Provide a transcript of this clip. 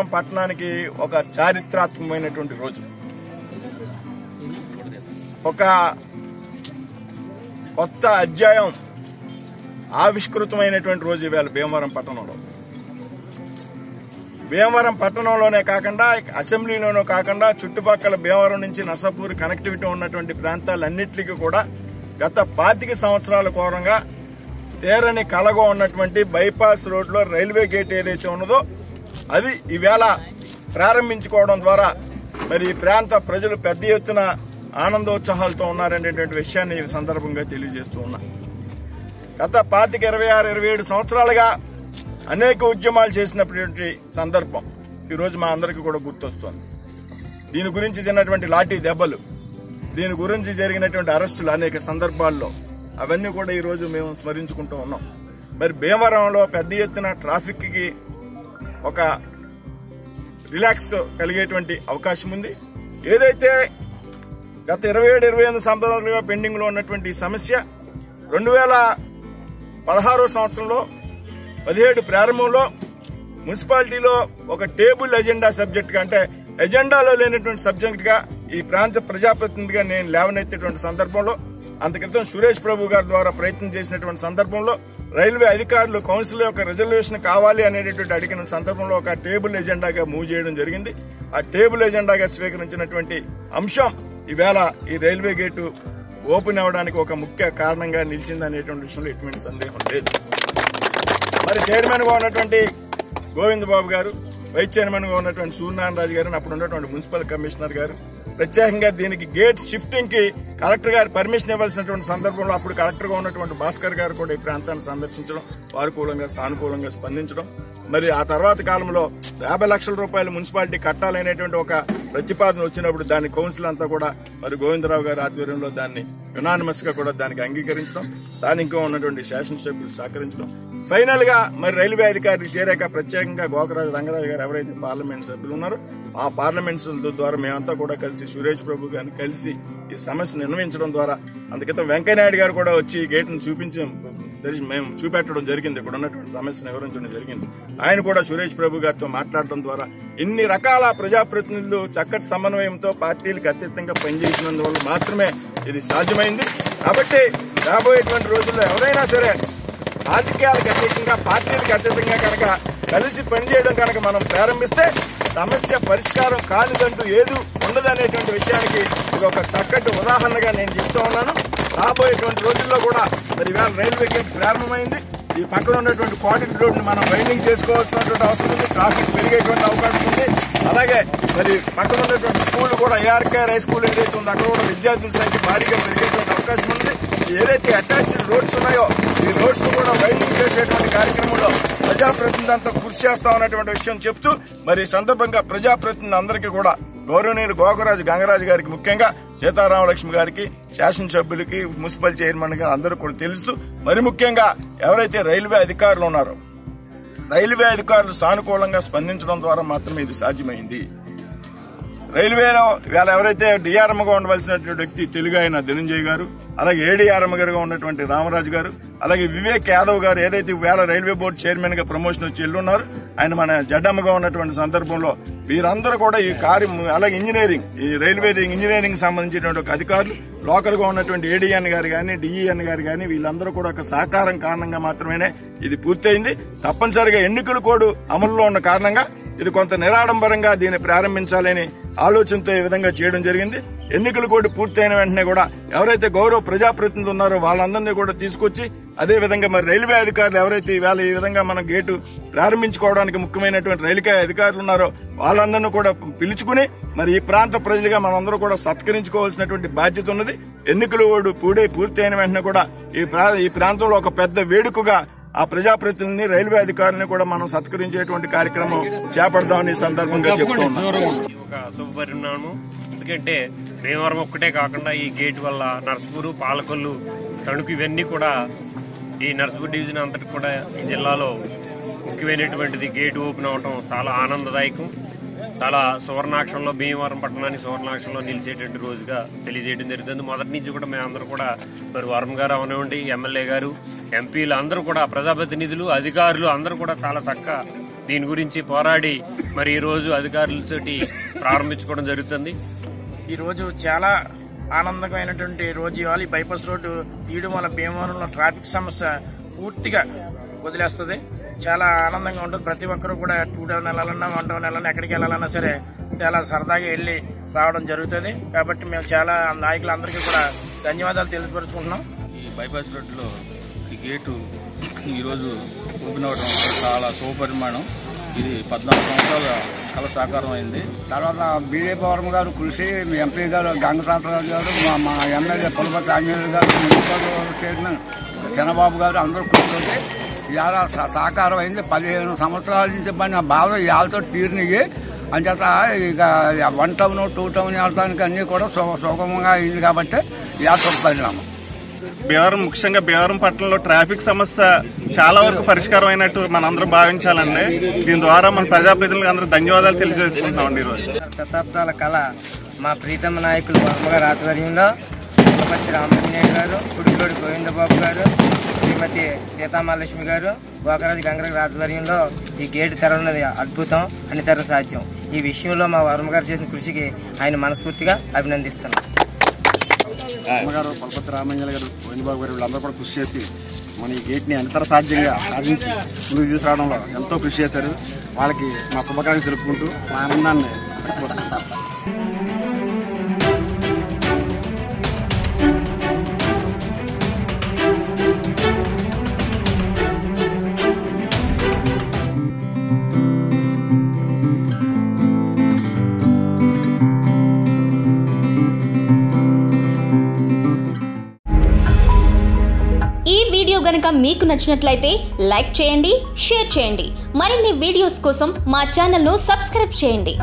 భీమవరం పట్టణానికి ఒక చారిత్రాత్మకమైనటువంటి రోజు. ఒక కొత్త అధ్యాయం ఆవిష్కృతమైనటువంటి రోజు ఇవాళ భీమవరం పట్టణంలో. భీమవరం పట్టణంలోనే కాకుండా అసెంబ్లీలోనూ కాకుండా చుట్టుపక్కల భీమవరం నుంచి నర్సాపూర్ కనెక్టివిటీ ఉన్నటువంటి ప్రాంతాలన్నింటికి కూడా గత 25 సంవత్సరాల కోరంగా తేరని కలగా ఉన్నటువంటి బైపాస్ రోడ్లో రైల్వే గేట్ ఏదైతే ఉన్నదో అది ఈవేళ ప్రారంభించుకోవడం ద్వారా మరి ఈ ప్రాంత ప్రజలు పెద్ద ఎత్తున ఆనందోత్సాహాలతో ఉన్నారనేటువంటి విషయాన్ని ఈ సందర్భంగా తెలియజేస్తూ ఉన్నా. గత 25, 26, 27 సంవత్సరాలుగా అనేక ఉద్యమాలు చేసినటువంటి సందర్భం ఈరోజు మా అందరికీ కూడా గుర్తొస్తోంది. దీని గురించి తిన్నటువంటి లాఠీ దెబ్బలు, దీని గురించి జరిగినటువంటి అరెస్టులు అనేక సందర్భాల్లో అవన్నీ కూడా ఈ రోజు మేము స్మరించుకుంటూ ఉన్నాం. మరి భీమవరంలో పెద్ద ఎత్తున ట్రాఫిక్ కి ఒక రిలాక్స్ కలిగేటువంటి అవకాశం ఉంది. ఏదైతే గత 27-28 సంవత్సరాలుగా పెండింగ్ లో ఉన్నటువంటి సమస్య 2016 సంవత్సరంలో 17 ప్రారంభంలో మున్సిపాలిటీలో ఒక టేబుల్ ఎజెండా సబ్జెక్ట్ గా, అంటే ఎజెండాలో లేనటువంటి సబ్జెక్ట్ గా ఈ ప్రాంత ప్రజాప్రతినిధిగా నేను లేవనెత్తేటువంటి సందర్భంలో అంతక్రితం సురేష్ ప్రభు గారి ద్వారా ప్రయత్నం చేసినటువంటి సందర్భంలో రైల్వే అధికారులు కౌన్సిల్ యొక్క రిజర్వేషన్ కావాలి అనేటటువంటి అడిగిన సందర్భంలో ఒక టేబుల్ ఎజెండాగా మూవ్ చేయడం జరిగింది. ఆ టేబుల్ ఎజెండాగా స్వీకరించినటువంటి అంశం ఈవేళ ఈ రైల్వే గేటు ఓపెన్ అవ్వడానికి ఒక ముఖ్య కారణంగా నిలిచిందనేటువంటి విషయంలో ఎటువంటి సందేహం లేదు. మరి చైర్మన్ గా ఉన్నటువంటి గోవింద్ బాబు గారు, వైస్ చైర్మన్ గా ఉన్నటువంటి సూర్యనారాయణ రాజు గారు, అప్పుడు ఉన్నటువంటి మున్సిపల్ కమిషనర్ గారు ప్రత్యేకంగా దీనికి గేట్ షిఫ్టింగ్ కి కలెక్టర్ గారు పర్మిషన్ ఇవ్వాల్సినటువంటి సందర్భంలో అప్పుడు కలెక్టర్ గా ఉన్నటువంటి భాస్కర్ గారు కూడా ఈ ప్రాంతాన్ని సందర్శించడం, సానుకూలంగా స్పందించడం, మరి ఆ తర్వాత కాలంలో 50 లక్షల రూపాయలు మున్సిపాలిటీ కట్టాలనేటువంటి ఒక ప్రతిపాదన వచ్చినప్పుడు దాని కౌన్సిల్ అంతా కూడా మరి గోవిందరావు గారి ఆధ్వర్యంలో దాన్ని యునానిమస్ గా కూడా దానికి అంగీకరించడం, స్థానికంగా ఉన్నటువంటి శాసనసభ్యులు సహకరించడం, ఫైనల్ గా మరి రైల్వే అధికారులు చేరాక ప్రత్యేకంగా గోకరాజు రంగరాజు గారు ఎవరైతే పార్లమెంట్ సభ్యులు ఉన్నారో ఆ పార్లమెంట్ సభ్యుల ద్వారా మేమంతా కూడా కలిసి సురేష్ ప్రభు గారిని కలిసి ఈ సమస్యను నిర్వహించడం ద్వారా అందుకితం వెంకయ్యనాయుడు గారు కూడా వచ్చి గేట్ను మేము చూపెట్టడం జరిగింది. ఇక్కడ ఉన్నటువంటి సమస్యను వివరించడం జరిగింది. ఆయన కూడా సురేష్ ప్రభు గారితో మాట్లాడడం ద్వారా ఇన్ని రకాల ప్రజాప్రతినిధులు చక్కటి సమన్వయంతో పార్టీలకు అత్యధికంగా పనిచేసినందువల్ల మాత్రమే ఇది సాధ్యమైంది. కాబట్టి రాబోయేటువంటి రోజుల్లో ఎవరైనా సరే రాజకీయాలకు అతీతంగా పార్టీలకు అతీతంగా కనుక కలిసి పనిచేయడం కనుక మనం ప్రారంభిస్తే సమస్య పరిష్కారం కానిదంటూ ఏది ఉండదనేటువంటి విషయానికి ఇది ఒక చక్కటి ఉదాహరణగా నేను చెప్తూ ఉన్నాను. రాబోయేటువంటి రోజుల్లో కూడా మరి ఇవాళ రైల్వే గేట్ ప్రారంభమైంది. ఈ పక్కన ఉన్నటువంటి క్వాలిటీ రోడ్ ని మనం వైండింగ్ చేసుకోవాల్సినటువంటి అవసరం ఉంది. ట్రాఫిక్ పెరిగేటువంటి అవకాశం ఉంది. అలాగే మరి పక్కన ఉన్నటువంటి స్కూల్ కూడా ఏఆర్కే హై స్కూల్ ఏదైతే ఉందో అక్కడ కూడా విద్యార్థుల సంఖ్య భారీగా పెరిగేటువంటి అవకాశం ఉంది. ఏదైతే అటాచ్డ్ రోడ్స్ ఉన్నాయో ఈ రోడ్స్ ను కూడా వైండింగ్ చేసేటువంటి కార్యక్రమంలో ప్రజాప్రతినిధులంతా కృషి చేస్తామన్నటువంటి విషయం చెప్తూ మరి సందర్భంగా ప్రజాప్రతినిధులు అందరికీ కూడా గౌరవనీయులు గోకరాజు గంగరాజు గారికి, ముఖ్యంగా సీతారామలక్ష్మి గారికి, శాసనసభ్యులకి, మున్సిపల్ చైర్మన్ గా అందరూ కూడా తెలుస్తూ మరి ముఖ్యంగా ఎవరైతే రైల్వే అధికారులు ఉన్నారో రైల్వే అధికారులు సానుకూలంగా స్పందించడం ద్వారా మాత్రమే ఇది సాధ్యమైంది. రైల్వేలో ఇవాళ ఎవరైతే డిఆర్ఎంగా ఉండవలసినటువంటి వ్యక్తి తెలుగు ఆయన ధనంజయ్ గారు, అలాగే ఏడీఆర్ఎం గారుగా ఉన్నటువంటి రామరాజు గారు, అలాగే వివేక్ యాదవ్ గారు ఏదైతే వేళ రైల్వే బోర్డు చైర్మన్ గా ప్రమోషన్ వచ్చి ఎల్లున్నారు, ఆయన మన జడ్డమ్మగా ఉన్నటువంటి సందర్భంలో వీరందరూ కూడా ఈ కార్యం, అలాగే ఇంజనీరింగ్, ఈ రైల్వే ఇంజనీరింగ్ సంబంధించినటువంటి ఒక అధికారులు, లోకల్ గా ఉన్నటువంటి ఏడీఎన్ గారు గాని, డిఈఎన్ గారు గాని వీళ్ళందరూ కూడా ఒక సహకారం కారణంగా మాత్రమే ఇది పూర్తయింది. తప్పనిసరిగా ఎన్నికల కోడ్ అమలులో ఉన్న కారణంగా ఇది కొంత నిరాడంబరంగా దీన్ని ప్రారంభించాలని ఆలోచనతో ఈ విధంగా చేయడం జరిగింది. ఎన్నికలు కూడా పూర్తయిన వెంటనే కూడా ఎవరైతే గౌరవ ప్రజాప్రతినిధులు ఉన్నారో వాళ్ళందరినీ కూడా తీసుకొచ్చి అదే విధంగా మరి రైల్వే అధికారులు ఎవరైతే ఈవేళ ఈ విధంగా మన గేటు ప్రారంభించుకోవడానికి ముఖ్యమైనటువంటి రైల్వే అధికారులు ఉన్నారో వాళ్ళందరినీ కూడా పిలుచుకుని మరి ఈ ప్రాంత ప్రజలుగా మనందరూ కూడా సత్కరించుకోవాల్సినటువంటి బాధ్యత ఉన్నది. ఎన్నికలు పూర్తయిన వెంటనే కూడా ఈ ప్రాంతంలో ఒక పెద్ద వేడుకగా ఆ ప్రజాప్రతినిధిని, రైల్వే అధికారులను కూడా మనం సత్కరించేటువంటి కార్యక్రమం చేపడదామని సందర్భంగా చెప్తున్నాం. ఒక శుభపరిణామం. ఎందుకంటే భీమవరం ఒక్కటే కాకుండా ఈ గేట్ వల్ల నర్సాపూర్, పాలకొల్లు, తణుకు ఇవన్నీ కూడా ఈ నర్సాపూర్ డివిజన్ అంతటి కూడా ఈ జిల్లాలో ముఖ్యమైనటువంటిది గేట్ ఓపెన్ అవడం చాలా ఆనందదాయకం. చాలా సువర్ణాక్షరంలో భీమవరం పట్టణానికి సువర్ణాక్షరంలో నిలిచేటువంటి రోజుగా తెలియజేయడం జరుగుతుంది. మొదటి నుంచి కూడా మేమందరూ కూడా మరి వరం గారు అవనివ్వండి, ఎమ్మెల్యే గారు, ఎంపీలు అందరూ కూడా, ప్రజాప్రతినిధులు, అధికారులు అందరూ కూడా చాలా చక్కగా దీని గురించి పోరాడి మరి ఈ రోజు అధికారులతోటి ప్రారంభించుకోవడం జరుగుతుంది. ఈ రోజు చాలా ఆనందకరమైనటువంటి రోజు ఇవాళ. ఈ బైపాస్ రోడ్డు తీయడం వల్ల భీమవరంలో ట్రాఫిక్ సమస్య పూర్తిగా వదిలేస్తుంది. చాలా ఆనందంగా ఉంటుంది. ప్రతి ఒక్కరూ కూడా 2 నెలలన్నా 1 నెలలన్నా ఎక్కడికి వెళ్ళాలన్నా సరే చాలా సరదాగా వెళ్ళి రావడం జరుగుతుంది. కాబట్టి మేము చాలా నాయకులందరికీ కూడా ధన్యవాదాలు తెలియపరుచుకుంటున్నాం. ఈ బైపాస్ రోడ్డులో ఈ గేటు ఈరోజు ఓపెన్ అవ్వడం చాలా శుభపరిమాణం. ఇది 14 సంవత్సరాల కళ సాకారం అయింది. తర్వాత బీజేపీ వర్మ గారు కృషి, ఎంపీ గారు గంగసాంతరాజు గారు, మా ఎమ్మెల్యే పులపతి ఆంజనేయులు గారు, మున్సిపల్ చైర్మన్ చంద్రబాబు గారు అందరూ కృషి ఇవాళ సాకారం అయింది. 15 సంవత్సరాల నుంచి పడిన బాధ ఇవాళతో తీరినవి. అంచేత ఇక 1 టౌన్ 2 టౌన్ వెళ్ళడానికి అన్ని కూడా సుగమంగా అయింది. కాబట్టి ఇవాళ పరిణామం. భీమవరం, ముఖ్యంగా భీమవరం పట్టణంలో ట్రాఫిక్ సమస్య చాలా వరకు పరిష్కారం అయినట్టు మనందరం భావించాలండి. దీని ద్వారా మన ప్రజాప్రతినిధులకు అందరూ ధన్యవాదాలు తెలియజేసుకుంటున్నామండి. ఈరోజు శతాబ్దాల కళ మా ప్రీతమ నాయకులు వర్మ గారి ఆధ్వర్యంలో పులపతి రామాంజనేయ గారు, కుడిలోడి గోవిందబాబు గారు, శ్రీమతి సీతామహాలక్ష్మి గారు, గోకరాజు గంగరాజు ఆధ్వర్యంలో ఈ గేటు తెరవన్నది అద్భుతం, అనితర సాధ్యం. ఈ విషయంలో మా వర్మ గారు చేసిన కృషికి ఆయన మనస్ఫూర్తిగా అభినందిస్తున్నాం. అమ్మగారు, పులపతి రామాంజనేయ గారు, గోవిందబాబు గారు వీళ్ళందరూ కూడా కృషి చేసి మన ఈ గేట్ని అనితర సాధ్యంగా సాధించి ముందుకు తీసుకురావడంలో ఎంతో కృషి చేశారు. వాళ్ళకి మా శుభాకాంక్షలు తెలుపుకుంటూ మా ఆనందాన్ని వ్యక్తపరుస్తున్నాం. ఈ వీడియో గనుక మీకు నచ్చినట్లయితే లైక్ చేయండి, షేర్ చేయండి. మరిన్ని వీడియోస్ కోసం మా ఛానల్ను సబ్స్క్రైబ్ చేయండి.